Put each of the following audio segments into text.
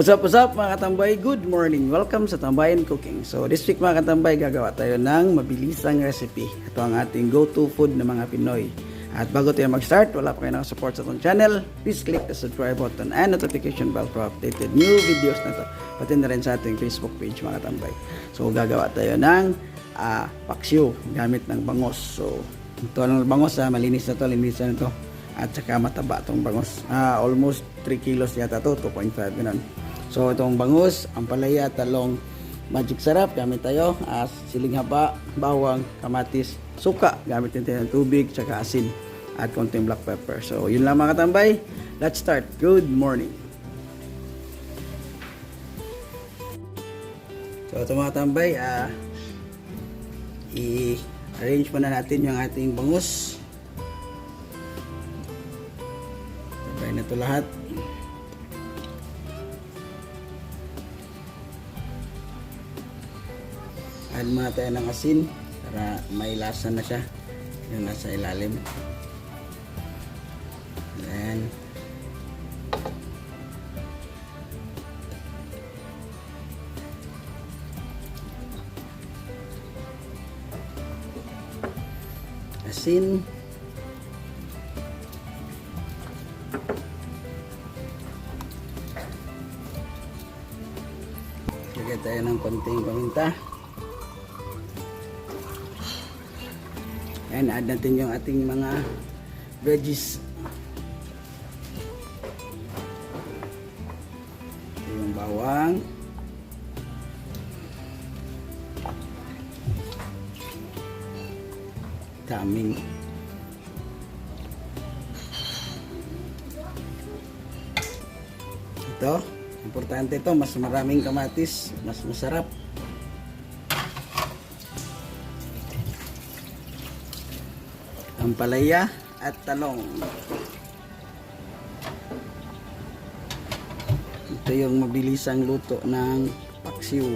What's up mga katambay? Good morning! Welcome sa Tambayan Cooking. So this week mga katambay, gagawa tayo ng mabilisang recipe. Ito ang ating go-to food ng mga Pinoy. At bago tayo mag-start, wala pa kayo nakasupport sa itong channel, please click the subscribe button and notification bell for updated new videos na to. Pati na rin sa ating Facebook page mga katambay. So gagawa tayo ng paksiw gamit ng bangos. So ito ang bangos, malinis na to, linisan na to. At saka mataba itong bangus. Almost 3 kilos yata to, 2.5 ganun. So itong bangus, ampalaya, talong, magic sarap gamit tayo, siling haba, bawang, kamatis, suka gamit din tayo ng tubig, saka asin at konting black pepper. So yun lang mga katambay, let's start. Good morning. So ito mga katambay, i-arrange muna natin yung ating bangus. Sabay na ito lahat. Add muna tayo ng asin para may lasa na siya yung nasa ilalim. Then asin, lagyan tayo ng konting paminta. And add natin yung ating mga veggies. Yung bawang, daming ito, importante ito, mas maraming kamatis, mas masarap. Ampalaya at talong. Ito yung mabilisang luto ng paksiw.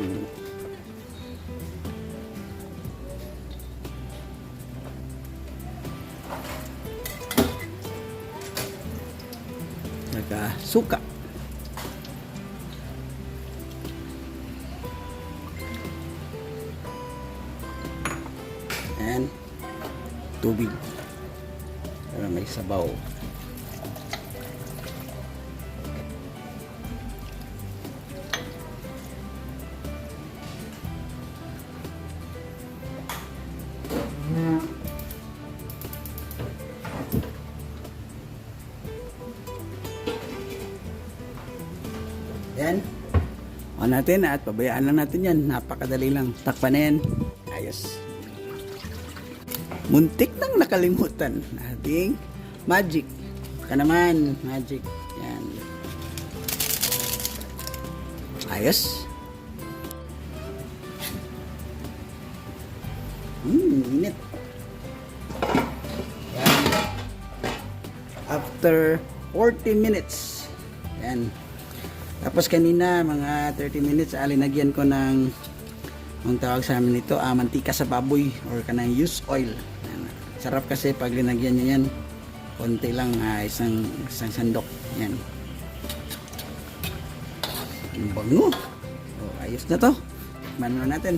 Saka suka. And tubig para may sabaw. Yan. On natin at pabayaan lang natin yan. Napakadali lang. Takpan na yan. Ayos. Muntik nang nakalimutan ating magic. Baka naman, magic. Yan. Ayos. Init. Yan. After 40 minutes. Yan. Tapos kanina, mga 30 minutes, alinagyan ko ng ang tawag sa amin ito, mantika sa baboy or kanang used oil. Sarap kasi pag linagyan nyo yan, konti lang, isang sandok. Yan. Ang bango. So, ayos na to. Tikman na natin.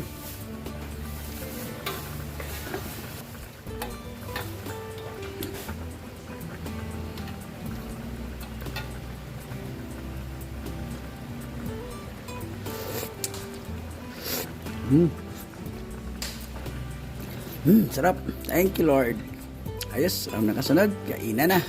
Sarap. Thank you Lord. Ayos, ang nakasunod, kainan na.